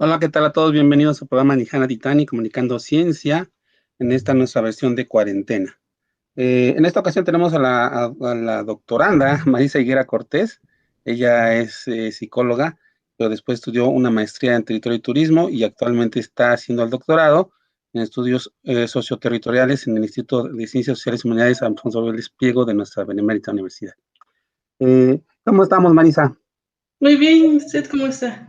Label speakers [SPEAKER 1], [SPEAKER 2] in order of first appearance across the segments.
[SPEAKER 1] Hola, ¿qué tal a todos? Bienvenidos a su programa Nihana Titani, Comunicando Ciencia, en esta nuestra versión de cuarentena. En esta ocasión tenemos a la doctoranda Marisa Higuera Cortés. Ella es psicóloga, pero después estudió una maestría en territorio y turismo y actualmente está haciendo el doctorado en estudios socioterritoriales en el Instituto de Ciencias Sociales y Humanidades Alfonso Vélez Pliego de nuestra benemérita universidad. ¿Cómo estamos, Marisa?
[SPEAKER 2] Muy bien, ¿usted cómo está?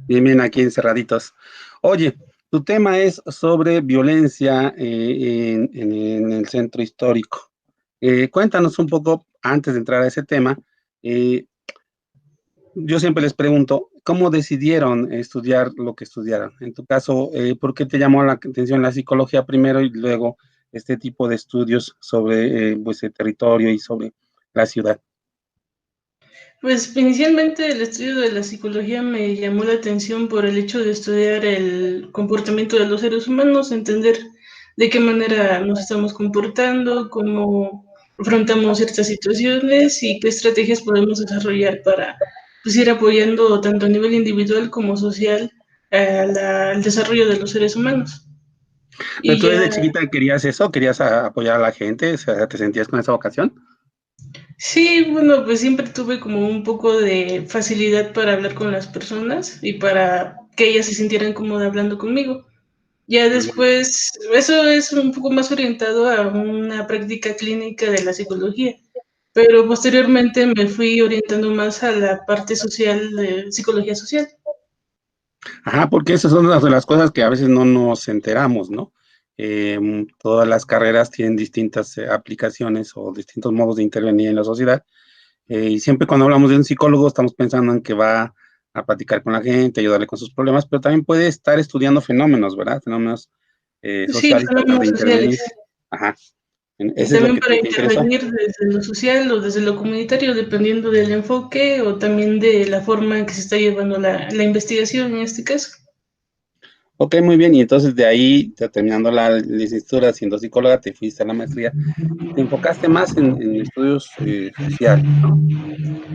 [SPEAKER 1] Bien, bien, aquí encerraditos. Oye, tu tema es sobre violencia en el centro histórico. Cuéntanos un poco, antes de entrar a ese tema, eh, yo siempre les pregunto, ¿cómo decidieron estudiar lo que estudiaron? En tu caso, ¿por qué te llamó la atención la psicología primero y luego este tipo de estudios sobre pues, el territorio y sobre la ciudad?
[SPEAKER 2] Pues inicialmente el estudio de la psicología me llamó la atención por el hecho de estudiar el comportamiento de los seres humanos, entender de qué manera nos estamos comportando, cómo afrontamos ciertas situaciones y qué estrategias podemos desarrollar para pues, ir apoyando tanto a nivel individual como social al desarrollo de los seres humanos.
[SPEAKER 1] Pero
[SPEAKER 2] Y
[SPEAKER 1] tú desde
[SPEAKER 2] ya
[SPEAKER 1] chiquita querías eso, querías apoyar a la gente, o sea, ¿te sentías con esa vocación?
[SPEAKER 2] sí, bueno, pues siempre tuve como un poco de facilidad para hablar con las personas y para que ellas se sintieran cómodas hablando conmigo. Ya después, eso es un poco más orientado a una práctica clínica de la psicología, pero posteriormente me fui orientando más a la parte social de psicología social.
[SPEAKER 1] Ajá, porque esas son las de las cosas que a veces no nos enteramos, ¿no? Todas las carreras tienen distintas aplicaciones o distintos modos de intervenir en la sociedad. Y siempre cuando hablamos de un psicólogo estamos pensando en que va a platicar con la gente, ayudarle con sus problemas, pero también puede estar estudiando fenómenos, ¿verdad? Fenómenos
[SPEAKER 2] Sí,
[SPEAKER 1] sociales, tratar de
[SPEAKER 2] fenómenos
[SPEAKER 1] intervenir.
[SPEAKER 2] sociales.
[SPEAKER 1] Ajá,
[SPEAKER 2] Y
[SPEAKER 1] ese es lo
[SPEAKER 2] también
[SPEAKER 1] que
[SPEAKER 2] para
[SPEAKER 1] te interesó.
[SPEAKER 2] intervenir desde lo social o desde lo comunitario, dependiendo del enfoque o también de la forma en que se está llevando la investigación en este caso.
[SPEAKER 1] Ok, muy bien. Y entonces de ahí, ya terminando la licenciatura siendo psicóloga, te fuiste a la maestría y te enfocaste más en estudios sociales, ¿no?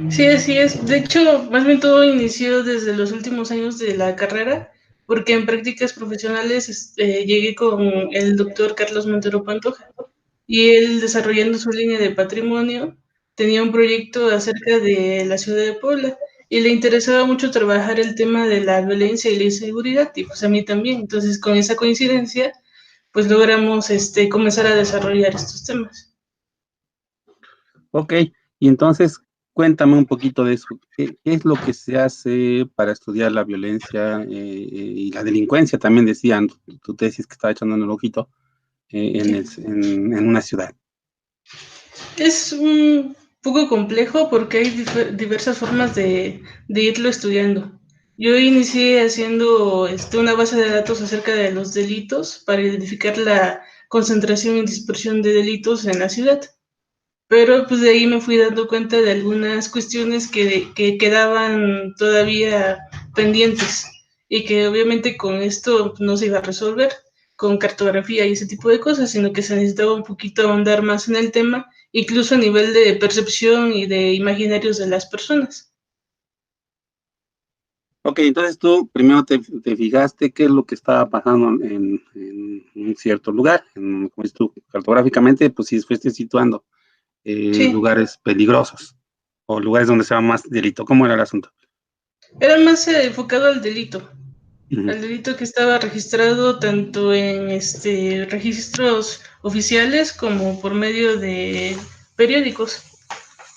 [SPEAKER 2] Sí, así es. De hecho, más bien todo inició desde los últimos años de la carrera, porque en prácticas profesionales llegué con el doctor Carlos Montero Pantoja y él desarrollando su línea de patrimonio tenía un proyecto acerca de la ciudad de Puebla y le interesaba mucho trabajar el tema de la violencia y la inseguridad y pues a mí también. Entonces con esa coincidencia pues logramos comenzar a desarrollar estos temas.
[SPEAKER 1] Ok, y entonces cuéntame un poquito de eso. ¿Qué es lo que se hace para estudiar la violencia y la delincuencia? También decían tu tesis que estaba echando en el ojito en una ciudad.
[SPEAKER 2] Es un poco complejo porque hay diversas formas de irlo estudiando. Yo inicié haciendo una base de datos acerca de los delitos para identificar la concentración y dispersión de delitos en la ciudad. Pero pues de ahí me fui dando cuenta de algunas cuestiones que quedaban todavía pendientes y que obviamente con esto no se iba a resolver con cartografía y ese tipo de cosas, sino que se necesitaba un poquito ahondar más en el tema, incluso a nivel de percepción y de imaginarios de las personas.
[SPEAKER 1] Ok, entonces tú primero te fijaste qué es lo que estaba pasando en un cierto lugar. Como dices tú, cartográficamente, pues sí fuiste situando
[SPEAKER 2] Sí,
[SPEAKER 1] lugares peligrosos o lugares donde se va más delito. ¿Cómo era el asunto?
[SPEAKER 2] era más enfocado
[SPEAKER 1] Ujú.
[SPEAKER 2] al delito que estaba registrado tanto en registros oficiales como por medio de periódicos.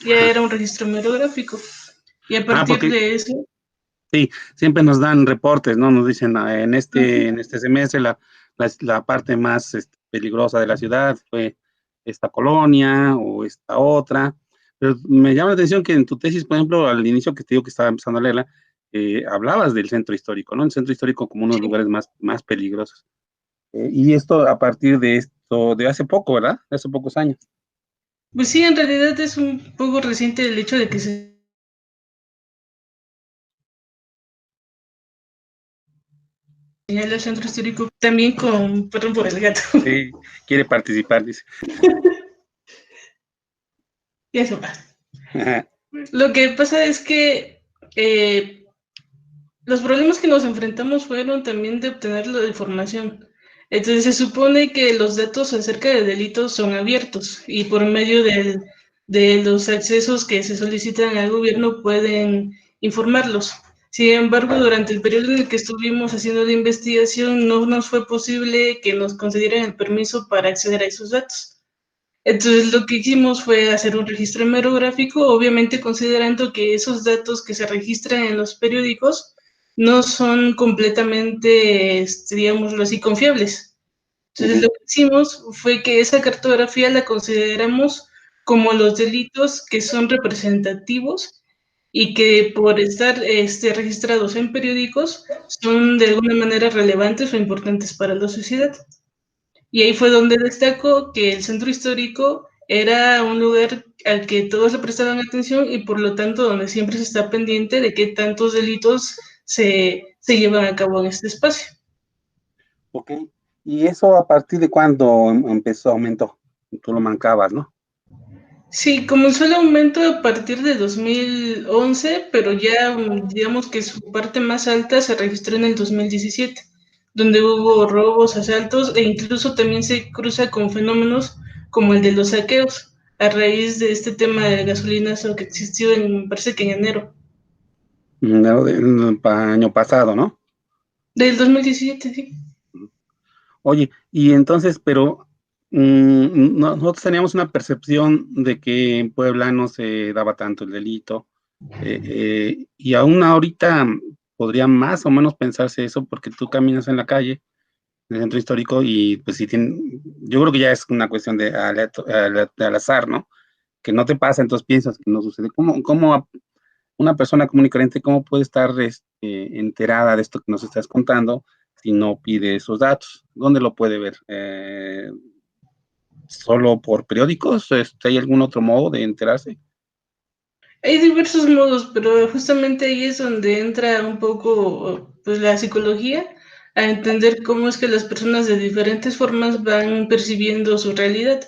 [SPEAKER 2] Ya
[SPEAKER 1] Ajá.
[SPEAKER 2] era un registro merográfico. Y a
[SPEAKER 1] Ah,
[SPEAKER 2] partir
[SPEAKER 1] porque
[SPEAKER 2] de eso,
[SPEAKER 1] sí, siempre nos dan reportes, ¿no? Nos dicen,
[SPEAKER 2] uh-huh.
[SPEAKER 1] en este semestre la parte más peligrosa de la ciudad fue esta colonia o esta otra. Pero me llama la atención que en tu tesis, por ejemplo, al inicio que te digo que estaba empezando a leerla, hablabas del centro histórico, ¿no? El centro histórico como uno de los
[SPEAKER 2] Sí.
[SPEAKER 1] lugares más peligrosos. Y esto a partir de esto, de hace poco, ¿verdad? De hace pocos años.
[SPEAKER 2] Pues sí, en realidad es un poco reciente el hecho de que se señala el centro histórico también con, perdón por el gato,
[SPEAKER 1] Sí, quiere participar, dice.
[SPEAKER 2] y eso pasa. Lo que pasa es que eh, Los problemas que nos enfrentamos fueron también de obtener la información. Entonces se supone que los datos acerca de delitos son abiertos y por medio de los accesos que se solicitan al gobierno pueden informarlos. Sin embargo, durante el periodo en el que estuvimos haciendo la investigación, no nos fue posible que nos concedieran el permiso para acceder a esos datos. Entonces lo que hicimos fue hacer un registro hemerográfico, obviamente considerando que esos datos que se registran en los periódicos no son completamente, digámoslo así, confiables. Entonces
[SPEAKER 1] Ujú.
[SPEAKER 2] lo que hicimos fue que esa cartografía la consideramos como los delitos que son representativos y que por estar registrados en periódicos son de alguna manera relevantes o importantes para la sociedad. Y ahí fue donde destacó que el centro histórico era un lugar al que todos le prestaban atención y por lo tanto donde siempre se está pendiente de qué tantos delitos se llevan a cabo en este espacio.
[SPEAKER 1] Ok. ¿Y eso a partir de cuándo empezó, aumentó? Tú lo mancabas, ¿no?
[SPEAKER 2] Sí, comenzó el aumento a partir de 2011, pero ya digamos que su parte más alta se registró en el 2017, donde hubo robos, asaltos e incluso también se cruza con fenómenos como el de los saqueos, a raíz de este tema de gasolinas que existió me parece que en enero
[SPEAKER 1] Del año pasado, ¿no?
[SPEAKER 2] del 2017, sí.
[SPEAKER 1] Oye, y entonces, pero nosotros teníamos una percepción de que en Puebla no se daba tanto el delito, y aún ahorita podría más o menos pensarse eso, porque tú caminas en la calle, en el centro histórico, y pues si tiene, yo creo que ya es una cuestión de al azar, ¿no? Que no te pasa, entonces piensas que no sucede. ¿Cómo una persona común y corriente, cómo puede estar enterada de esto que nos estás contando si no pide esos datos? ¿Dónde lo puede ver? ¿Solo por periódicos? ¿Hay algún otro modo de enterarse?
[SPEAKER 2] Hay diversos modos, pero justamente ahí es donde entra un poco pues, la psicología, a entender cómo es que las personas de diferentes formas van percibiendo su realidad.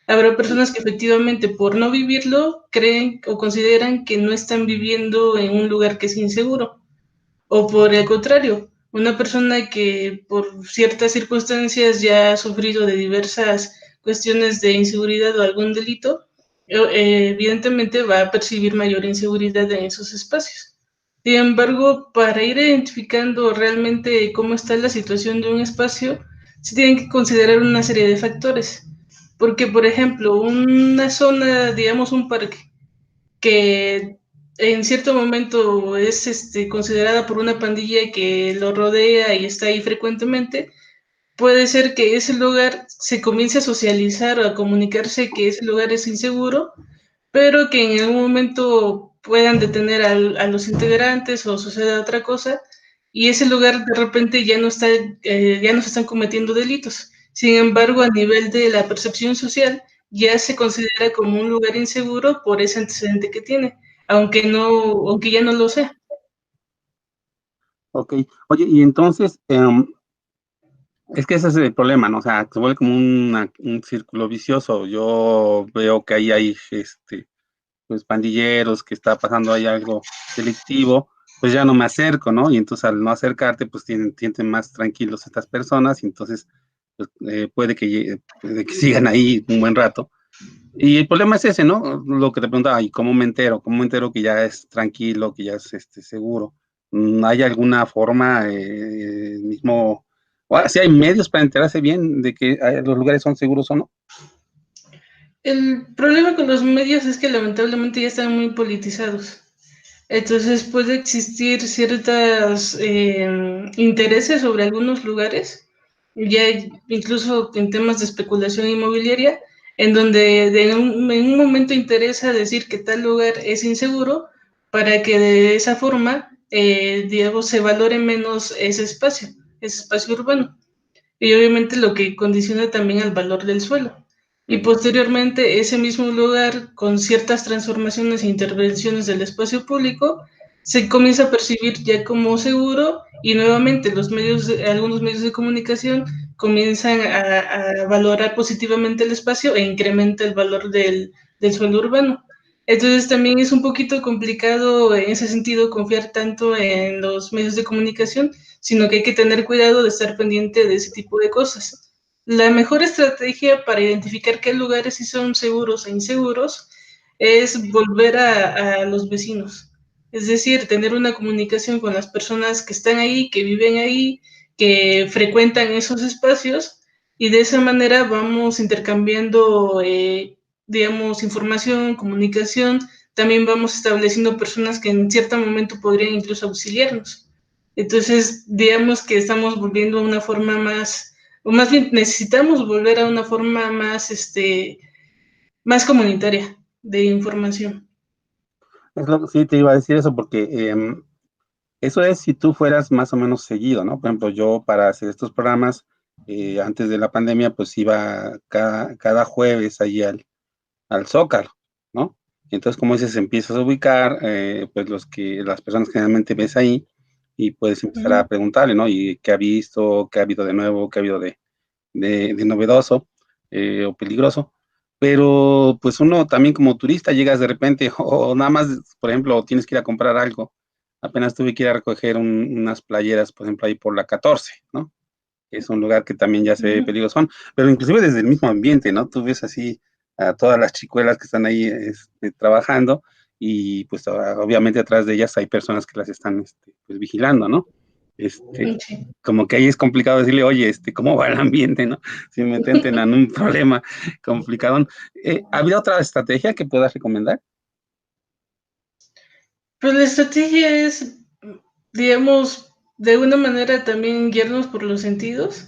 [SPEAKER 2] Habrá personas que efectivamente por no vivirlo creen o consideran que no están viviendo en un lugar que es inseguro. O por el contrario, una persona que por ciertas circunstancias ya ha sufrido de diversas cuestiones de inseguridad o algún delito, evidentemente va a percibir mayor inseguridad en esos espacios. Sin embargo, para ir identificando realmente cómo está la situación de un espacio, se tienen que considerar una serie de factores. Porque, por ejemplo, una zona, digamos un parque, que en cierto momento es considerada por una pandilla que lo rodea y está ahí frecuentemente, puede ser que ese lugar se comience a socializar o a comunicarse que ese lugar es inseguro, pero que en algún momento puedan detener a los integrantes o suceda otra cosa y ese lugar de repente ya no está, ya no se están cometiendo delitos. Sin embargo, a nivel de la percepción social, ya se considera como un lugar inseguro por ese antecedente que tiene, aunque no, aunque ya no lo sea.
[SPEAKER 1] Ok. Oye, y entonces, es que ese es el problema, ¿no? O sea, se vuelve como un círculo vicioso. Yo veo que ahí hay, pues, pandilleros, que está pasando ahí algo delictivo, pues ya no me acerco, ¿no? Y entonces al no acercarte, pues sienten más tranquilos estas personas, y entonces pues, puede que sigan ahí un buen rato. Y el problema es ese, ¿no? Lo que te preguntaba, ¿y cómo me entero? ¿Cómo me entero que ya es tranquilo, que ya es seguro? ¿Hay alguna forma mismo, o si hay medios para enterarse bien de que los lugares son seguros o no?
[SPEAKER 2] El problema con los medios es que lamentablemente ya están muy politizados. Entonces puede existir ciertos intereses sobre algunos lugares, ya incluso en temas de especulación inmobiliaria, en donde en un momento interesa decir que tal lugar es inseguro para que de esa forma, digamos, se valore menos ese espacio urbano y obviamente lo que condiciona también el valor del suelo. Y posteriormente ese mismo lugar, con ciertas transformaciones e intervenciones del espacio público, se comienza a percibir ya como seguro y nuevamente algunos medios de comunicación comienzan a valorar positivamente el espacio e incrementa el valor del suelo urbano. Entonces también es un poquito complicado en ese sentido confiar tanto en los medios de comunicación, sino que hay que tener cuidado de estar pendiente de ese tipo de cosas. La mejor estrategia para identificar qué lugares sí son seguros e inseguros es volver a los vecinos. Es decir, tener una comunicación con las personas que están ahí, que viven ahí, que frecuentan esos espacios, y de esa manera vamos intercambiando digamos, información, comunicación, también vamos estableciendo personas que en cierto momento podrían incluso auxiliarnos. Entonces, digamos que estamos volviendo a una forma más, o más bien necesitamos volver a una forma más, más comunitaria de información.
[SPEAKER 1] Sí, te iba a decir eso porque eso es si tú fueras más o menos seguido, ¿no? Por ejemplo, yo para hacer estos programas, antes de la pandemia, pues iba cada jueves allí al Zócalo, ¿no? Y entonces, como dices, empiezas a ubicar, pues las personas que generalmente ves ahí, y puedes empezar a
[SPEAKER 2] Ujú.
[SPEAKER 1] preguntarle, ¿no? Y qué ha visto, qué ha habido de nuevo, qué ha habido de novedoso o peligroso. Pero pues uno también como turista llegas de repente o nada más, por ejemplo, tienes que ir a comprar algo. Apenas tuve que ir a recoger unas playeras, por ejemplo, ahí por la 14, ¿no? Es un lugar que también ya se ve
[SPEAKER 2] Ujú.
[SPEAKER 1] peligroso, pero inclusive desde el mismo ambiente, ¿no? Tú ves así a todas las chicuelas que están ahí trabajando y pues obviamente atrás de ellas hay personas que las están pues, vigilando, ¿no?
[SPEAKER 2] Sí.
[SPEAKER 1] Como que ahí es complicado decirle, oye, ¿cómo va el ambiente, no? Si me intenten en un problema complicado. ¿Habría otra estrategia que puedas recomendar?
[SPEAKER 2] Pues la estrategia es, digamos, de alguna manera también guiarnos por los sentidos,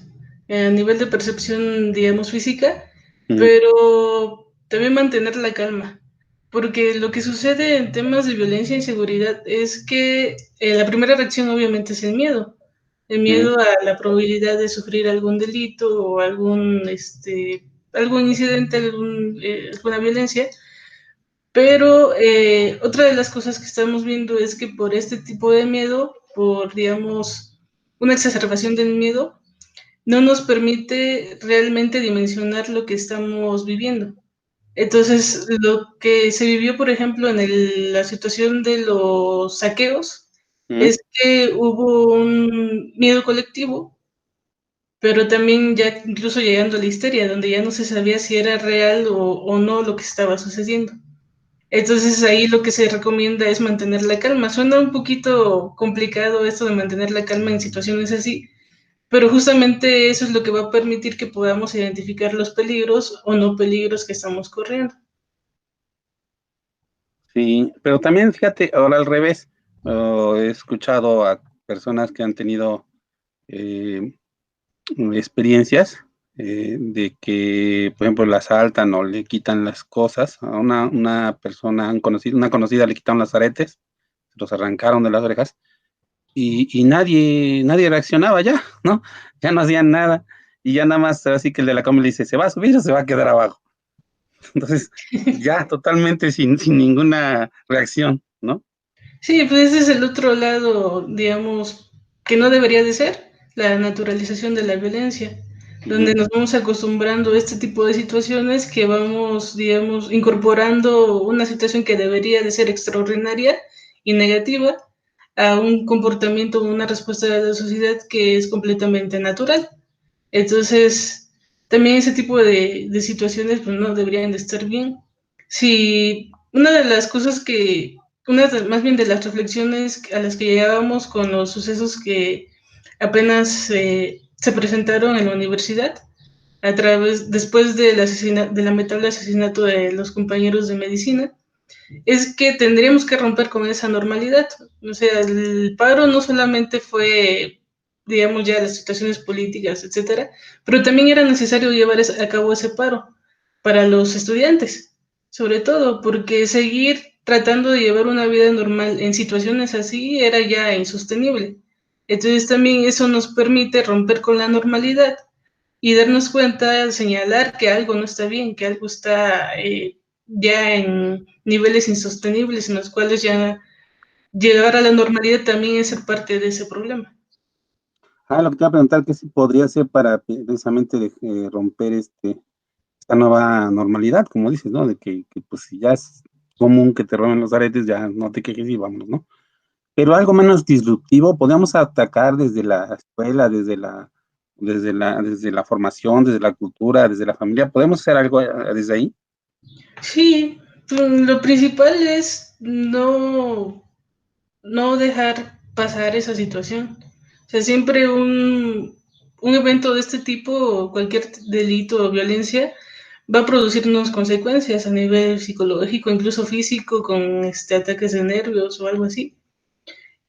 [SPEAKER 2] a nivel de percepción, digamos, física,
[SPEAKER 1] Mm,
[SPEAKER 2] pero también mantener la calma. Porque lo que sucede en temas de violencia e inseguridad es que la primera reacción obviamente es el
[SPEAKER 1] mm,
[SPEAKER 2] miedo a la probabilidad de sufrir algún delito o algún incidente, alguna violencia, pero otra de las cosas que estamos viendo es que por este tipo de miedo, por, digamos, una exacerbación del miedo, no nos permite realmente dimensionar lo que estamos viviendo. Entonces, lo que se vivió, por ejemplo, en la situación de los saqueos,
[SPEAKER 1] mm.
[SPEAKER 2] es que hubo un miedo colectivo, pero también ya incluso llegando a la histeria, donde ya no se sabía si era real o no lo que estaba sucediendo. Entonces ahí lo que se recomienda es mantener la calma. Suena un poquito complicado esto de mantener la calma en situaciones así, pero justamente eso es lo que va a permitir que podamos identificar los peligros o no peligros que estamos corriendo.
[SPEAKER 1] Sí, pero también fíjate, ahora al revés, he escuchado a personas que han tenido eh, experiencias de que, por ejemplo, la asaltan o le quitan las cosas. A una persona, una conocida le quitaron los aretes, los arrancaron de las orejas y nadie reaccionaba ya, ¿no? Ya no hacían nada y ya nada más así que el de la cama le dice, ¿se va a subir o se va a quedar abajo? Entonces, ya totalmente sin ninguna reacción, ¿no?
[SPEAKER 2] Sí, pues ese es el otro lado, digamos, que no debería de ser, la naturalización de la violencia, donde
[SPEAKER 1] Ujú.
[SPEAKER 2] nos vamos acostumbrando a este tipo de situaciones que vamos, digamos, incorporando una situación que debería de ser extraordinaria y negativa a un comportamiento o una respuesta de la sociedad que es completamente natural. Entonces, también ese tipo de situaciones pues, no deberían de estar bien. Si una de las cosas que, más bien de las reflexiones a las que llegábamos con los sucesos que apenas se presentaron en la universidad, después del lamentable asesinato de los compañeros de medicina, es que tendríamos que romper con esa normalidad. O sea, el paro no solamente fue, digamos, ya las situaciones políticas, etcétera, pero también era necesario llevar a cabo ese paro para los estudiantes, sobre todo, porque seguir tratando de llevar una vida normal en situaciones así era ya insostenible. Entonces también eso nos permite romper con la normalidad y darnos cuenta, señalar que algo no está bien, que algo está ya en niveles insostenibles en los cuales ya llegar a la normalidad también es ser parte de ese problema.
[SPEAKER 1] Lo que te iba a preguntar, ¿qué se podría hacer para precisamente romper esta nueva normalidad, como dices, ¿no? De que pues si ya común que te roben los aretes, ya no te quejes y vámonos, ¿no? Pero algo menos disruptivo, podemos atacar desde la escuela, desde la formación, desde la cultura, desde la familia. ¿Podemos hacer algo desde ahí?
[SPEAKER 2] Sí, lo principal es no dejar pasar esa situación. O sea, siempre un evento de este tipo, cualquier delito o violencia, va a producirnos consecuencias a nivel psicológico, incluso físico, con ataques de nervios o algo así.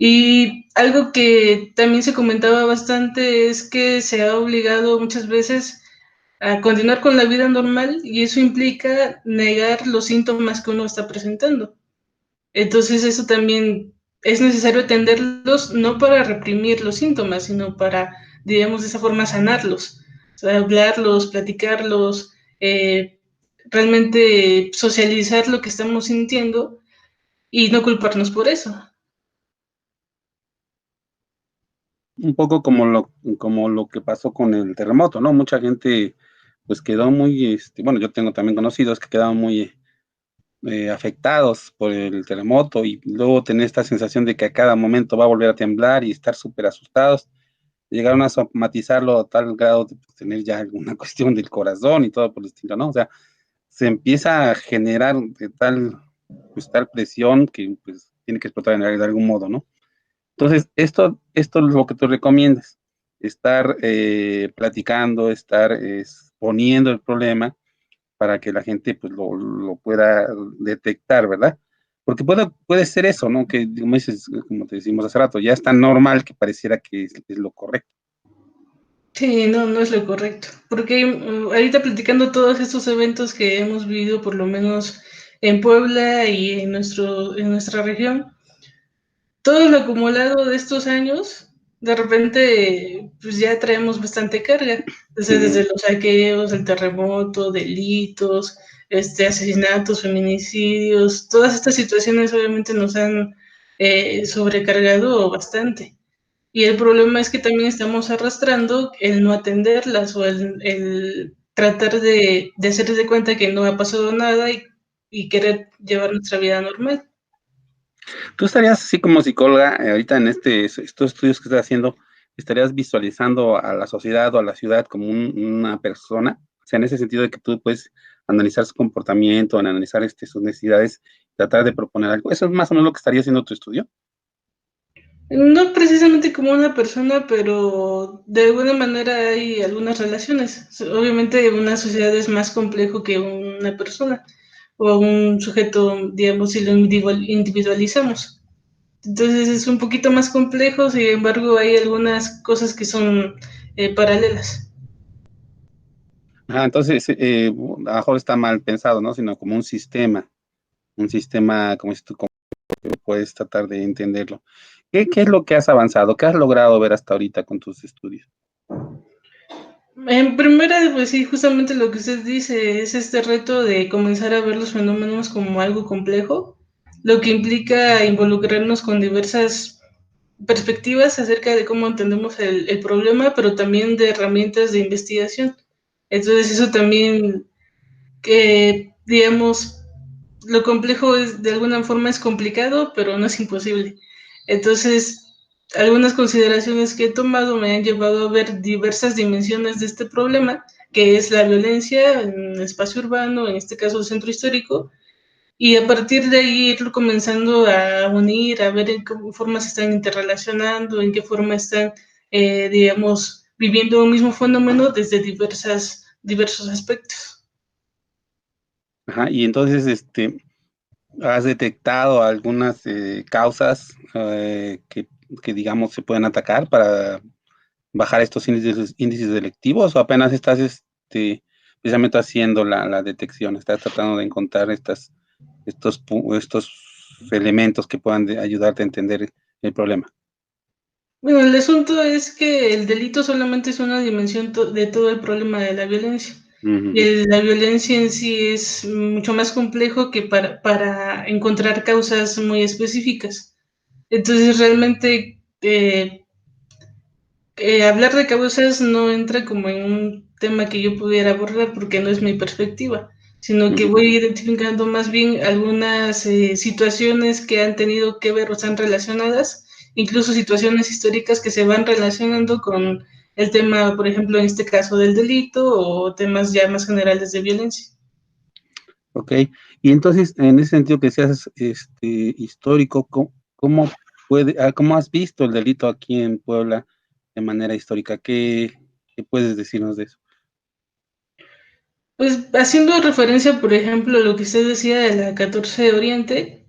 [SPEAKER 2] Y algo que también se comentaba bastante es que se ha obligado muchas veces a continuar con la vida normal y eso implica negar los síntomas que uno está presentando. Entonces eso también es necesario atenderlos no para reprimir los síntomas, sino para, digamos, de esa forma sanarlos, o sea, hablarlos, platicarlos, realmente socializar lo que estamos sintiendo y no culparnos por eso.
[SPEAKER 1] Un poco como lo que pasó con el terremoto, ¿no? Mucha gente pues quedó muy, bueno, yo tengo también conocidos que quedaron muy afectados por el terremoto y luego tener esta sensación de que a cada momento va a volver a temblar y estar súper asustados. Llegaron a somatizarlo a tal grado de pues, tener ya alguna cuestión del corazón y todo por el estilo, ¿no? O sea, se empieza a generar de tal presión que pues tiene que explotar de algún modo, ¿no? Entonces, esto es lo que tú recomiendas, estar platicando, estar exponiendo el problema para que la gente pues lo pueda detectar, ¿verdad? Porque puede ser eso, ¿no? Que, como dices, como te decimos hace rato, ya es tan normal que pareciera que es lo correcto.
[SPEAKER 2] Sí, no, no es lo correcto. Porque ahorita platicando todos estos eventos que hemos vivido, por lo menos en Puebla y en nuestra región, todo lo acumulado de estos años, de repente, pues ya traemos bastante carga. Desde los saqueos, el terremoto, delitos, asesinatos, feminicidios, todas estas situaciones obviamente nos han sobrecargado bastante. Y el problema es que también estamos arrastrando el no atenderlas o el tratar de hacer de cuenta que no ha pasado nada y querer llevar nuestra vida normal.
[SPEAKER 1] Tú estarías así como psicóloga, ahorita en estos estudios que estás haciendo, estarías visualizando a la sociedad o a la ciudad como una persona, o sea, en ese sentido de que tú puedes analizar su comportamiento, analizar sus necesidades, tratar de proponer algo. ¿Eso es más o menos lo que estaría haciendo tu estudio?
[SPEAKER 2] No precisamente como una persona, pero de alguna manera hay algunas relaciones. Obviamente una sociedad es más complejo que una persona o un sujeto, digamos, si lo individualizamos. Entonces es un poquito más complejo, sin embargo hay algunas cosas que son paralelas.
[SPEAKER 1] Ajá, entonces, a lo mejor está mal pensado, ¿no? Sino como un sistema, como si tú como que puedes tratar de entenderlo. ¿Qué es lo que has avanzado? ¿Qué has logrado ver hasta ahorita con tus estudios?
[SPEAKER 2] En primera, pues sí, justamente lo que usted dice es este reto de comenzar a ver los fenómenos como algo complejo, lo que implica involucrarnos con diversas perspectivas acerca de cómo entendemos el problema, pero también de herramientas de investigación. Entonces eso también, que digamos, lo complejo es, de alguna forma es complicado, pero no es imposible. Entonces, algunas consideraciones que he tomado me han llevado a ver diversas dimensiones de este problema, que es la violencia en el espacio urbano, en este caso el centro histórico, y a partir de ahí ir comenzando a unir, a ver en qué forma se están interrelacionando, en qué forma están, digamos, viviendo un mismo fenómeno desde diversos aspectos.
[SPEAKER 1] Ajá, y entonces, ¿has detectado algunas causas que, digamos, se pueden atacar para bajar estos índices delictivos o apenas estás precisamente haciendo la detección, estás tratando de encontrar estos elementos que puedan ayudarte a entender el problema?
[SPEAKER 2] Bueno, el asunto es que el delito solamente es una dimensión de todo el problema de la violencia.
[SPEAKER 1] Ujú.
[SPEAKER 2] Y la violencia en sí es mucho más complejo que para encontrar causas muy específicas. Entonces, realmente, hablar de causas no entra como en un tema que yo pudiera abordar porque no es mi perspectiva. sino que voy identificando más bien algunas situaciones que han tenido que ver o están relacionadas, incluso situaciones históricas que se van relacionando con el tema, por ejemplo, en este caso del delito o temas ya más generales de violencia.
[SPEAKER 1] Ok, y entonces, en ese sentido que seas histórico, ¿cómo has visto el delito aquí en Puebla de manera histórica? ¿Qué puedes decirnos de eso?
[SPEAKER 2] Pues haciendo referencia, por ejemplo, a lo que usted decía de la 14 de Oriente,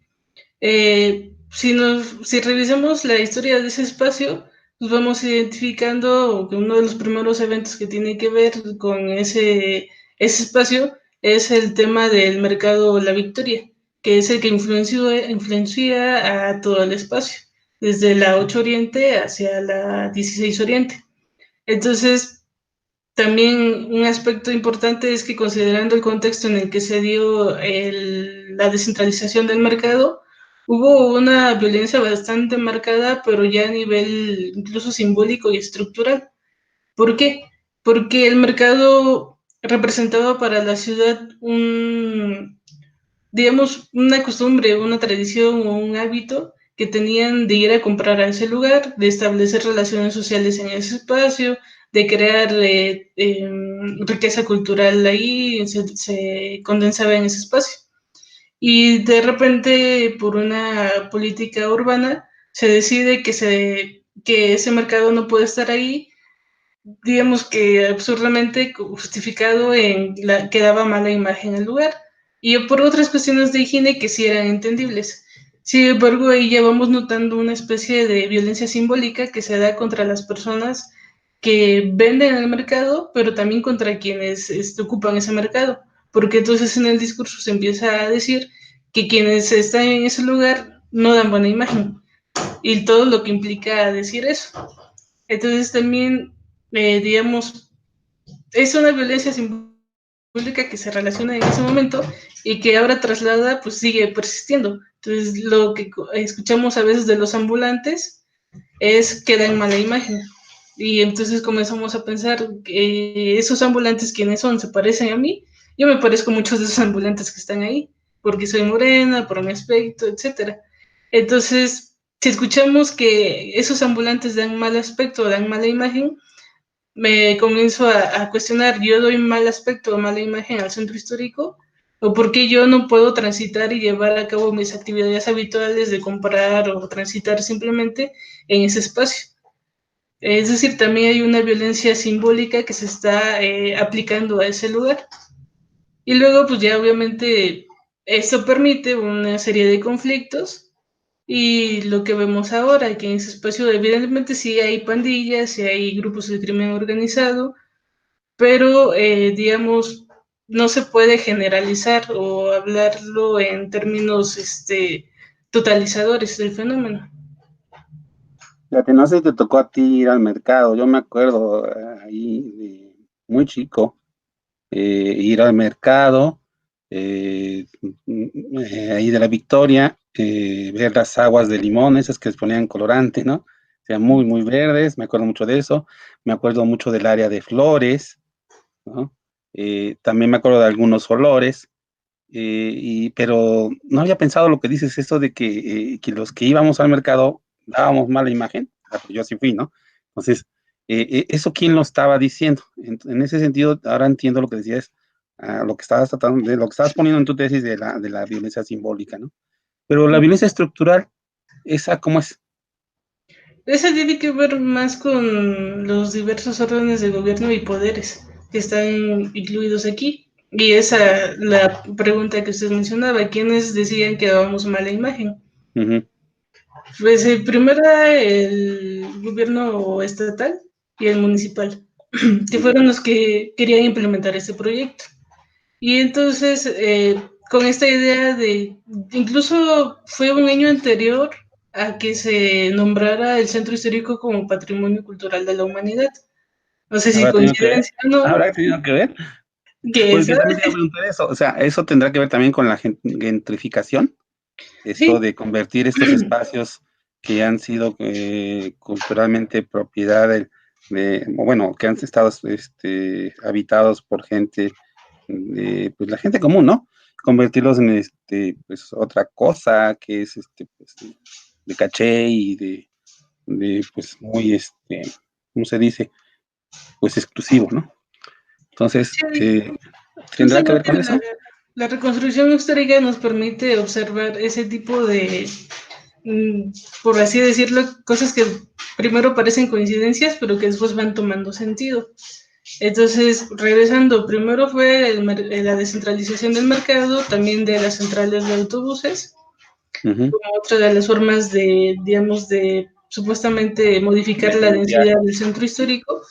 [SPEAKER 2] si revisamos la historia de ese espacio, pues vamos identificando que uno de los primeros eventos que tiene que ver con ese espacio es el tema del mercado La Victoria, que es el que influencia a todo el espacio, desde la 8 Oriente hacia la 16 Oriente. Entonces, también un aspecto importante es que considerando el contexto en el que se dio la descentralización del mercado, hubo una violencia bastante marcada, pero ya a nivel incluso simbólico y estructural. ¿Por qué? Porque el mercado representaba para la ciudad digamos, una costumbre, una tradición o un hábito que tenían de ir a comprar a ese lugar, de establecer relaciones sociales en ese espacio, de crear riqueza cultural ahí, se condensaba en ese espacio. Y de repente, por una política urbana, se decide que ese mercado no puede estar ahí, digamos que absurdamente justificado en que daba mala imagen al lugar, y por otras cuestiones de higiene que sí eran entendibles. Sin embargo, ahí ya vamos notando una especie de violencia simbólica que se da contra las personas que venden en el mercado, pero también contra quienes ocupan ese mercado, porque entonces en el discurso se empieza a decir que quienes están en ese lugar no dan buena imagen, y todo lo que implica decir eso. Entonces también, digamos, es una violencia simbólica que se relaciona en ese momento y que ahora traslada, pues sigue persistiendo. Entonces lo que escuchamos a veces de los ambulantes es que dan mala imagen. Y entonces comenzamos a pensar que esos ambulantes, ¿quiénes son? ¿Se parecen a mí? Yo me parezco a muchos de esos ambulantes que están ahí, porque soy morena, por mi aspecto, etcétera. Entonces, si escuchamos que esos ambulantes dan mal aspecto, dan mala imagen, me comienzo a cuestionar, ¿yo doy mal aspecto o mala imagen al centro histórico? ¿O por qué yo no puedo transitar y llevar a cabo mis actividades habituales de comprar o transitar simplemente en ese espacio? Es decir, también hay una violencia simbólica que se está aplicando a ese lugar. Y luego, pues ya obviamente, esto permite una serie de conflictos y lo que vemos ahora, que en ese espacio evidentemente sí hay pandillas, sí hay grupos de crimen organizado, pero digamos, no se puede generalizar o hablarlo en términos totalizadores del fenómeno.
[SPEAKER 1] Fíjate, no sé si te tocó a ti ir al mercado. Yo me acuerdo ahí muy chico, ir al mercado, ahí de la Victoria, ver las aguas de limón, esas que les ponían colorante, ¿no? O sea, muy, muy verdes, me acuerdo mucho de eso. Me acuerdo mucho del área de flores, ¿no? También me acuerdo de algunos olores, pero no había pensado lo que dices, esto de que los que íbamos al mercado dábamos mala imagen. Yo así fui, ¿no? Entonces, ¿eso quién lo estaba diciendo? En ese sentido, ahora entiendo lo que decías, lo que estabas tratando, de lo que estabas poniendo en tu tesis de la violencia simbólica, ¿no? Pero la violencia estructural, ¿esa cómo es?
[SPEAKER 2] Esa tiene que ver más con los diversos órdenes de gobierno y poderes que están incluidos aquí. Y esa, la pregunta que usted mencionaba, ¿quiénes decían que dábamos mala imagen?
[SPEAKER 1] Ujú.
[SPEAKER 2] Pues primero era el gobierno estatal y el municipal, que
[SPEAKER 1] Ujú.
[SPEAKER 2] fueron los que querían implementar este proyecto. Y entonces, con esta idea incluso fue un año anterior a que se nombrara el centro histórico como Patrimonio Cultural de la Humanidad. No sé si
[SPEAKER 1] ¿Habrá tenido que ver?
[SPEAKER 2] coincidencia o no,
[SPEAKER 1] ¿Habrá tenido que ver?
[SPEAKER 2] que
[SPEAKER 1] Porque
[SPEAKER 2] esa,
[SPEAKER 1] también te iba a preguntar eso, o sea, ¿eso tendrá que ver también con la gentrificación? Esto
[SPEAKER 2] sí,
[SPEAKER 1] de convertir estos espacios que han sido culturalmente propiedad bueno, que han estado habitados por gente pues, la gente común, ¿no? Convertirlos en pues, otra cosa que es pues, de caché y de pues muy ¿cómo se dice? Pues exclusivo, ¿no? Entonces,
[SPEAKER 2] Sí,
[SPEAKER 1] ¿tendrá que ver
[SPEAKER 2] justamente
[SPEAKER 1] con eso?
[SPEAKER 2] la reconstrucción histórica nos permite observar ese tipo de, mm, por así decirlo, cosas que primero parecen coincidencias, pero que después van tomando sentido. Entonces, regresando, primero fue la descentralización del mercado, también de las centrales de autobuses,
[SPEAKER 1] Ujú.
[SPEAKER 2] como otra de las formas de, digamos, de supuestamente modificar la
[SPEAKER 1] Limpiar.
[SPEAKER 2] densidad del centro histórico,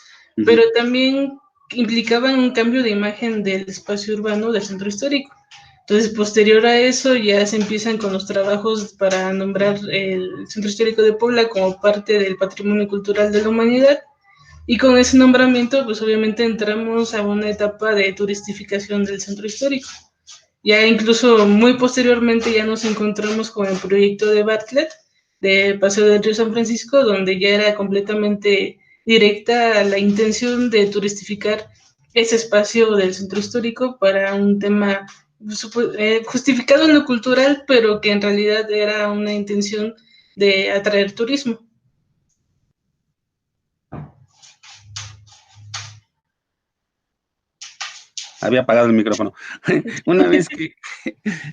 [SPEAKER 2] pero
[SPEAKER 1] Ujú.
[SPEAKER 2] también implicaban un cambio de imagen del espacio urbano del centro histórico. Entonces, posterior a eso, ya se empiezan con los trabajos para nombrar el Centro Histórico de Puebla como parte del patrimonio cultural de la humanidad. Y con ese nombramiento, pues obviamente entramos a una etapa de turistificación del centro histórico. Ya incluso muy posteriormente ya nos encontramos con el proyecto de Bartlett, de Paseo del Río San Francisco, donde ya era completamente directa la intención de turistificar ese espacio del centro histórico para un tema justificado en lo cultural, pero que en realidad era una intención de atraer turismo.
[SPEAKER 1] Había apagado el micrófono. Una vez que,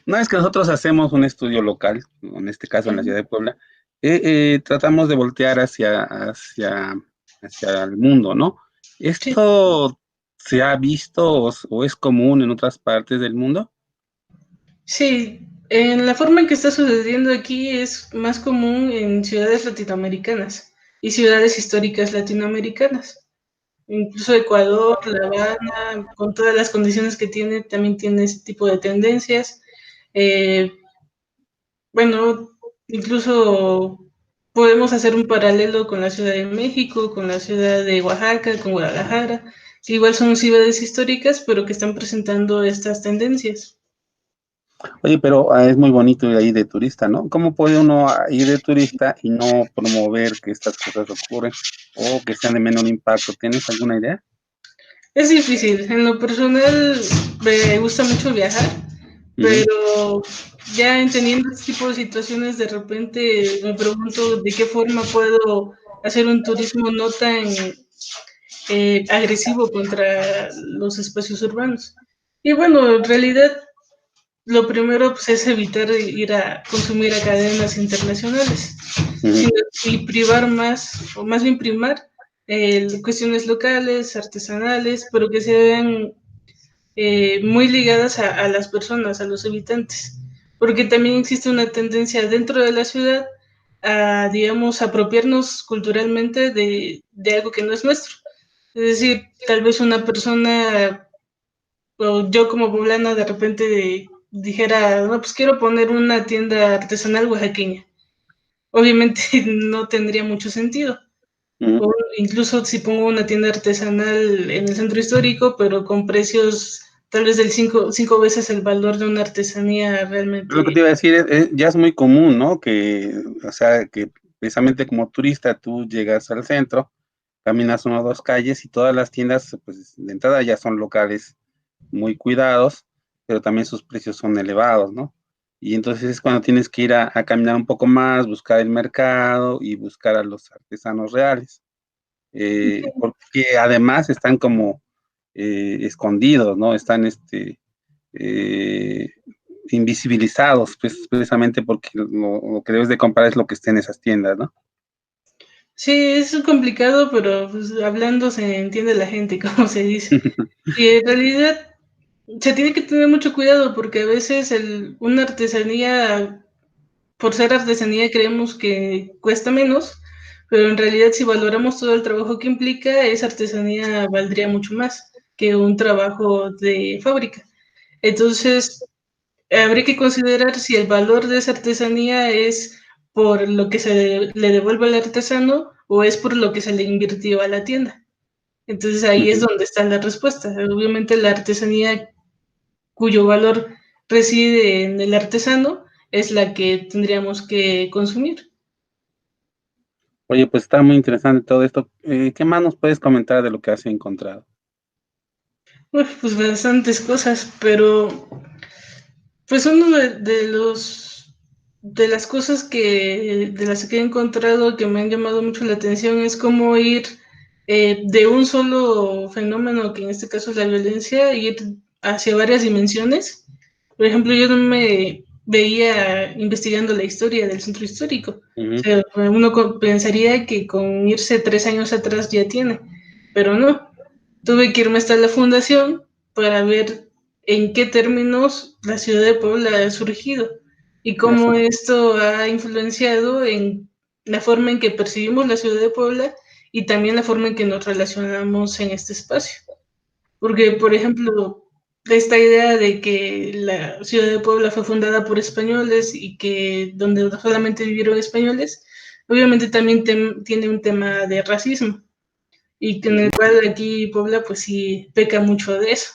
[SPEAKER 1] una vez que nosotros hacemos un estudio local, en este caso en la ciudad de Puebla, tratamos de voltear hacia el mundo, ¿no?
[SPEAKER 2] Sí.
[SPEAKER 1] ¿Esto se ha visto o es común en otras partes del mundo?
[SPEAKER 2] Sí, en la forma en que está sucediendo aquí es más común en ciudades latinoamericanas y ciudades históricas latinoamericanas. Incluso Ecuador, La Habana, con todas las condiciones que tiene, también tiene ese tipo de tendencias. Eh, bueno, incluso podemos hacer un paralelo con la Ciudad de México, con la Ciudad de Oaxaca, con Guadalajara, que igual son ciudades históricas, pero que están presentando estas tendencias.
[SPEAKER 1] Oye, pero es muy bonito ir ahí de turista, ¿no? ¿Cómo puede uno ir de turista y no promover que estas cosas ocurren o que sean de menor impacto? ¿Tienes alguna idea?
[SPEAKER 2] Es difícil. En lo personal me gusta mucho viajar,
[SPEAKER 1] Ujú.
[SPEAKER 2] pero ya entendiendo este tipo de situaciones, de repente me pregunto de qué forma puedo hacer un turismo no tan agresivo contra los espacios urbanos. Y bueno, en realidad lo primero pues, es evitar ir a consumir a cadenas internacionales,
[SPEAKER 1] Ujú.
[SPEAKER 2] sino, y privar más, o más bien primar cuestiones locales, artesanales, pero que se vean muy ligadas a las personas, a los habitantes, porque también existe una tendencia dentro de la ciudad a, digamos, apropiarnos culturalmente de algo que no es nuestro. Es decir, tal vez una persona, o yo como poblana, de repente dijera, no, pues quiero poner una tienda artesanal oaxaqueña. Obviamente no tendría mucho sentido.
[SPEAKER 1] Ujú.
[SPEAKER 2] O incluso si pongo una tienda artesanal en el centro histórico, pero con precios tal vez del cinco veces el valor de una artesanía
[SPEAKER 1] Lo que
[SPEAKER 2] realmente.
[SPEAKER 1] te iba a decir ya es muy común, ¿no? Que, o sea, que precisamente como turista tú llegas al centro, caminas una o dos calles y todas las tiendas, pues de entrada ya son locales muy cuidados, pero también sus precios son elevados, ¿no? Y entonces es cuando tienes que ir a caminar un poco más, buscar el mercado y buscar a los artesanos reales, porque además están como escondidos, ¿no? Están eh, invisibilizados, pues precisamente porque lo que debes de comprar es lo que esté en esas tiendas, ¿no?
[SPEAKER 2] Sí, es complicado, pero pues, hablando se entiende la gente, como se dice. Y en realidad se tiene que tener mucho cuidado porque a veces una artesanía, por ser artesanía, creemos que cuesta menos, pero en realidad si valoramos todo el trabajo que implica, esa artesanía valdría mucho más que un trabajo de fábrica. Entonces, habría que considerar si el valor de esa artesanía es por lo que le devuelve al artesano o es por lo que se le invirtió a la tienda. Entonces ahí es
[SPEAKER 1] Ujú.
[SPEAKER 2] donde está la respuesta. Obviamente la artesanía cuyo valor reside en el artesano es la que tendríamos que consumir.
[SPEAKER 1] Oye, pues está muy interesante todo esto. ¿Qué más nos puedes comentar de lo que has encontrado?
[SPEAKER 2] Uf, pues bastantes cosas, pero pues uno de las cosas de las que he encontrado que me han llamado mucho la atención es cómo ir de un solo fenómeno, que en este caso es la violencia, ir hacia varias dimensiones. Por ejemplo, yo no me veía investigando la historia del centro histórico. O sea, uno pensaría que con irse 3 años atrás ya tiene, pero no. Tuve que irme hasta la fundación para ver en qué términos la ciudad de Puebla ha surgido y cómo
[SPEAKER 1] Eso.
[SPEAKER 2] esto ha influenciado en la forma en que percibimos la ciudad de Puebla y también la forma en que nos relacionamos en este espacio. Porque, por ejemplo, esta idea de que la ciudad de Puebla fue fundada por españoles y que donde solamente vivieron españoles, obviamente también tiene un tema de racismo y que en el cual aquí Puebla pues sí peca mucho de eso.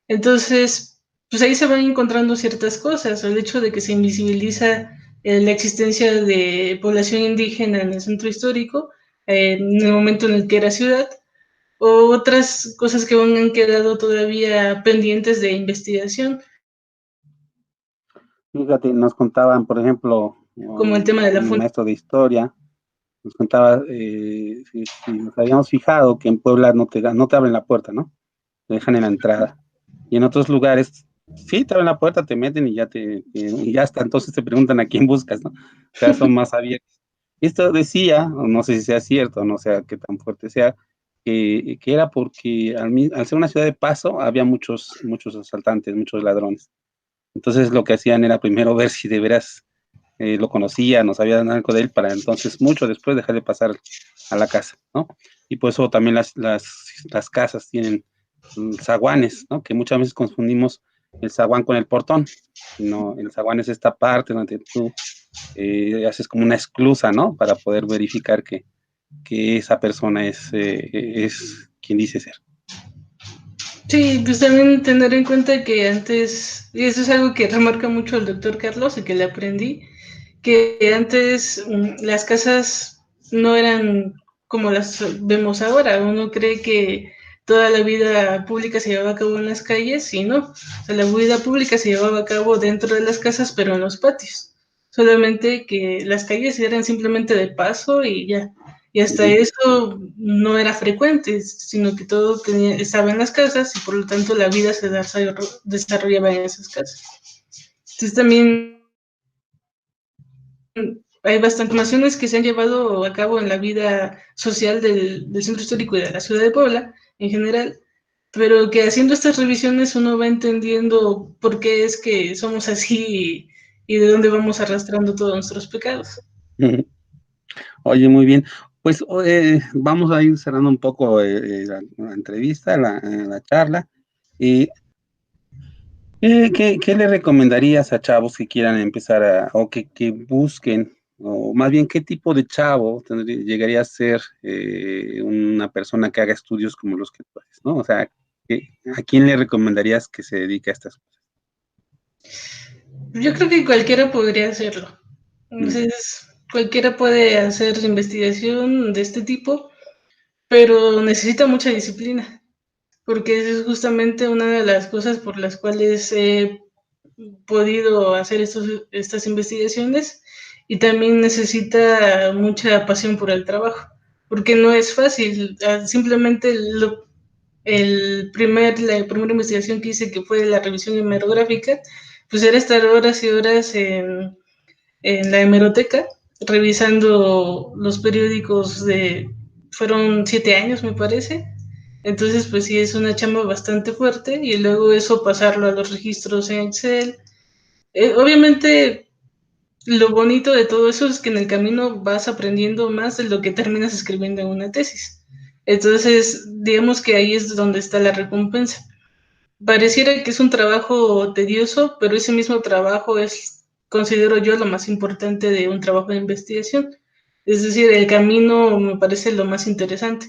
[SPEAKER 2] Entonces, pues ahí se van encontrando ciertas cosas, el hecho de que se invisibiliza la existencia de población indígena en el centro histórico, en el momento en el que era ciudad, o otras cosas que han quedado todavía pendientes de investigación,
[SPEAKER 1] Fíjate, nos contaban, por ejemplo,
[SPEAKER 2] como el tema de la
[SPEAKER 1] mi
[SPEAKER 2] fuente.
[SPEAKER 1] maestro de historia, nos contaba si nos habíamos fijado que en Puebla no te abren la puerta, ¿no? Te dejan en la entrada. Y en otros lugares, sí, te abren la puerta, te meten y ya está. Entonces te preguntan a quién buscas, ¿no? O sea, son más abiertos. Esto decía, no sé si sea cierto, no sé qué tan fuerte sea, que era porque al ser una ciudad de paso había muchos asaltantes, muchos ladrones. Entonces lo que hacían era primero ver si de veras lo conocían o sabían algo de él para entonces mucho después dejar de pasar a la casa, ¿no? Y por eso también las casas tienen zaguanes, ¿no? Que muchas veces confundimos el zaguán con el portón. No, el zaguán es esta parte donde tú haces como una esclusa, ¿no? Para poder verificar que esa persona es quien dice ser.
[SPEAKER 2] Sí, pues también tener en cuenta que antes, y eso es algo que remarca mucho el doctor Carlos y que le aprendí, que antes las casas no eran como las vemos ahora. Uno cree que toda la vida pública se llevaba a cabo en las calles y no. O sea, la vida pública se llevaba a cabo dentro de las casas, pero en los patios. Solamente que las calles eran simplemente de paso y ya. Y
[SPEAKER 1] Uh
[SPEAKER 2] hasta
[SPEAKER 1] -huh.
[SPEAKER 2] eso no era frecuente, sino que todo estaba en las casas y por lo tanto la vida se desarrollaba en esas casas. Entonces también hay bastantes transformaciones que se han llevado a cabo en la vida social del centro histórico y de la ciudad de Puebla en general, pero que haciendo estas revisiones uno va entendiendo por qué es que somos así y de dónde vamos arrastrando todos nuestros pecados.
[SPEAKER 1] Oye, muy bien. Pues vamos a ir cerrando un poco la entrevista, la charla. Y ¿qué le recomendarías a chavos que quieran empezar o que busquen, o más bien qué tipo de chavo llegaría a ser una persona que haga estudios como los que tú haces, ¿no? O sea, ¿a quién le recomendarías que se dedique a estas cosas?
[SPEAKER 2] Yo creo que cualquiera podría hacerlo. Entonces, cualquiera puede hacer investigación de este tipo, pero necesita mucha disciplina, porque es justamente una de las cosas por las cuales he podido hacer estas investigaciones y también necesita mucha pasión por el trabajo, porque no es fácil, simplemente la primera investigación que hice, que fue la revisión hemerográfica, pues era estar horas y horas en la hemeroteca revisando los periódicos fueron 7 años me parece, entonces pues sí es una chamba bastante fuerte y luego eso pasarlo a los registros en Excel. Obviamente lo bonito de todo eso es que en el camino vas aprendiendo más de lo que terminas escribiendo en una tesis. Entonces, digamos que ahí es donde está la recompensa. Pareciera que es un trabajo tedioso, pero ese mismo trabajo es, considero yo, lo más importante de un trabajo de investigación. Es decir, el camino me parece lo más interesante,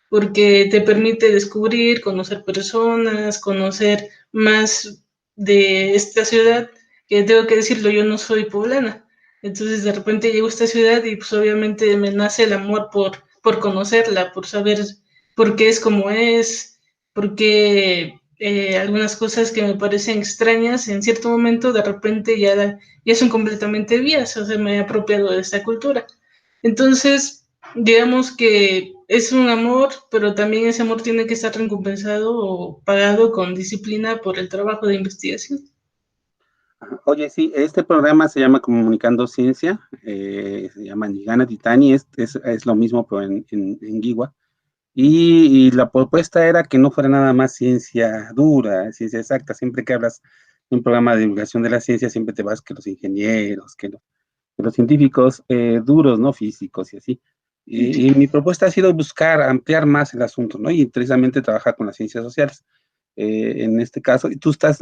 [SPEAKER 2] porque te permite descubrir, conocer personas, conocer más de esta ciudad, que tengo que decirlo, yo no soy poblana. Entonces de repente llego a esta ciudad y pues obviamente me nace el amor por conocerla, por saber por qué es como es, porque algunas cosas que me parecen extrañas en cierto momento de repente ya son completamente vías, o sea, me he apropiado de esta cultura. Entonces, digamos que es un amor, pero también ese amor tiene que estar recompensado o pagado con disciplina por el trabajo de investigación.
[SPEAKER 1] Oye, sí, este programa se llama Comunicando Ciencia, se llama Nigana Titani, es lo mismo, pero en Giwa. Y la propuesta era que no fuera nada más ciencia dura, ciencia exacta. Siempre que hablas de un programa de divulgación de la ciencia, siempre te vas que los ingenieros, que los científicos duros, ¿no? Físicos y así. Y mi propuesta ha sido buscar ampliar más el asunto, ¿no? Y precisamente trabajar con las ciencias sociales. En este caso, y tú estás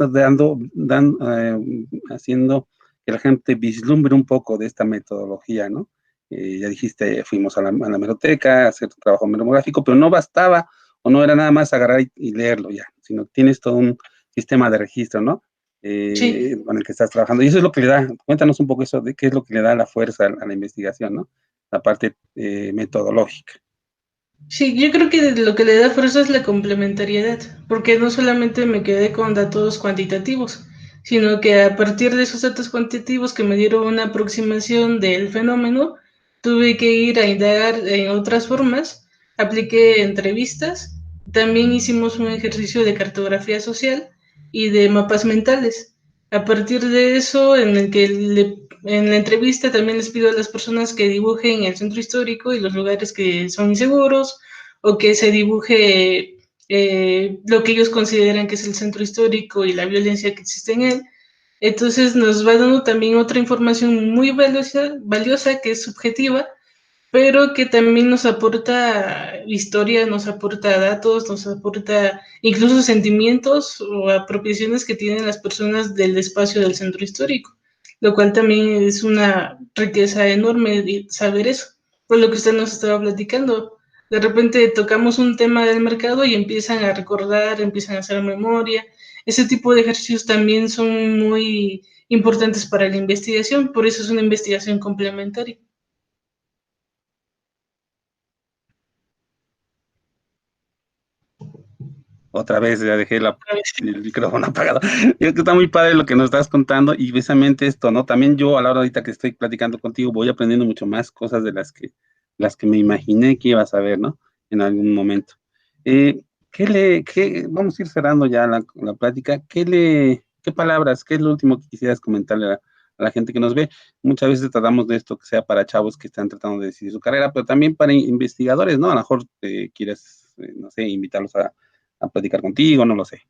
[SPEAKER 1] haciendo que la gente vislumbre un poco de esta metodología, ¿no? Ya dijiste, fuimos a la hemeroteca a hacer trabajo memográfico, pero no bastaba o no era nada más agarrar y leerlo ya, sino que tienes todo un sistema de registro, ¿no?
[SPEAKER 2] Sí.
[SPEAKER 1] Con el que estás trabajando. Y eso es lo que le da, cuéntanos un poco eso de qué es lo que le da la fuerza a la investigación, ¿no? La parte metodológica.
[SPEAKER 2] Sí, yo creo que lo que le da fuerza es la complementariedad, porque no solamente me quedé con datos cuantitativos, sino que a partir de esos datos cuantitativos que me dieron una aproximación del fenómeno, tuve que ir a indagar en otras formas, apliqué entrevistas, también hicimos un ejercicio de cartografía social y de mapas mentales. A partir de eso, en la entrevista también les pido a las personas que dibujen el centro histórico y los lugares que son inseguros, o que se dibuje lo que ellos consideran que es el centro histórico y la violencia que existe en él. Entonces nos va dando también otra información muy valiosa que es subjetiva, pero que también nos aporta historia, nos aporta datos, nos aporta incluso sentimientos o apropiaciones que tienen las personas del espacio del centro histórico, lo cual también es una riqueza enorme de saber eso, por lo que usted nos estaba platicando. De repente tocamos un tema del mercado y empiezan a recordar, empiezan a hacer memoria. Ese tipo de ejercicios también son muy importantes para la investigación, por eso es una investigación complementaria.
[SPEAKER 1] Otra vez ya dejé el micrófono apagado. Yo creo que está muy padre lo que nos estás contando y precisamente esto, ¿no? También yo a la hora ahorita que estoy platicando contigo voy aprendiendo mucho más cosas de las que me imaginé que ibas a ver, ¿no? En algún momento. Eh, vamos a ir cerrando ya la plática. ¿Qué palabras, qué es lo último que quisieras comentarle a la gente que nos ve? Muchas veces tratamos de esto que sea para chavos que están tratando de decidir su carrera, pero también para investigadores, ¿no? A lo mejor quieres, no sé, invitarlos a platicar contigo, no lo sé.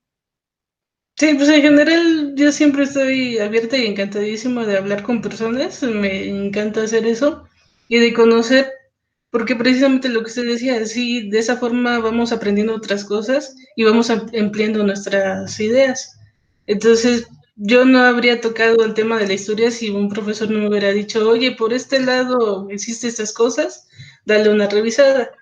[SPEAKER 2] Sí, pues en general yo siempre estoy abierta y encantadísima de hablar con personas, me encanta hacer eso y de conocer, porque precisamente lo que usted decía, sí, de esa forma vamos aprendiendo otras cosas y vamos ampliando nuestras ideas. Entonces, yo no habría tocado el tema de la historia si un profesor no me hubiera dicho, oye, por este lado existen estas cosas, dale una revisada.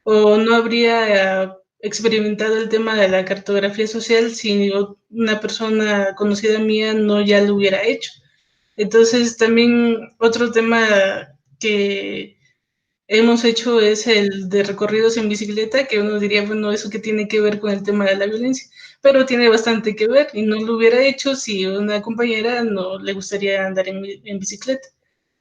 [SPEAKER 2] O no habría experimentado el tema de la cartografía social si una persona conocida mía no ya lo hubiera hecho. Entonces, también otro tema que hemos hecho es el de recorridos en bicicleta, que uno diría, bueno, eso que tiene que ver con el tema de la violencia, pero tiene bastante que ver y no lo hubiera hecho si una compañera no le gustaría andar en bicicleta.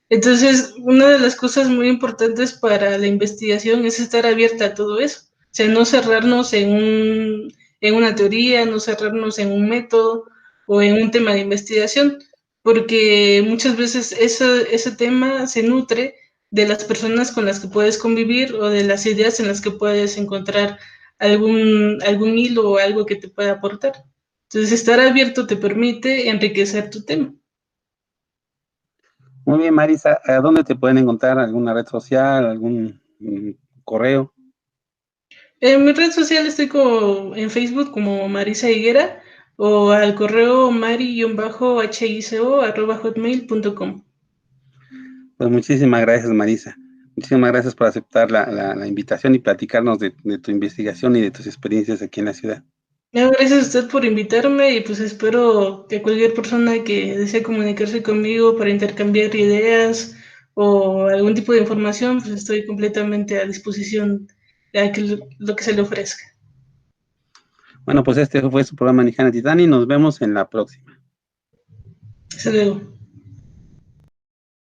[SPEAKER 2] Entonces, una de las cosas muy importantes para la investigación es estar abierta a todo eso. O sea, no cerrarnos en una teoría, no cerrarnos en un método o en un tema de investigación, porque muchas veces ese tema se nutre de las personas con las que puedes convivir o de las ideas en las que puedes encontrar algún hilo o algo que te pueda aportar. Entonces, estar abierto te permite enriquecer tu tema.
[SPEAKER 1] Muy bien, Marisa, ¿a dónde te pueden encontrar? ¿Alguna red social, algún correo?
[SPEAKER 2] En mi red social estoy como en Facebook como Marisa Higuera o al correo mari-hico@hotmail.com.
[SPEAKER 1] Pues muchísimas gracias, Marisa. Muchísimas gracias por aceptar la invitación y platicarnos de tu investigación y de tus experiencias aquí en la ciudad.
[SPEAKER 2] No, gracias a usted por invitarme y pues espero que cualquier persona que desee comunicarse conmigo para intercambiar ideas o algún tipo de información, pues estoy completamente a disposición de lo que se le ofrezca.
[SPEAKER 1] Bueno, pues este fue su programa Nijana Titani. Nos vemos en la próxima.
[SPEAKER 2] Hasta luego.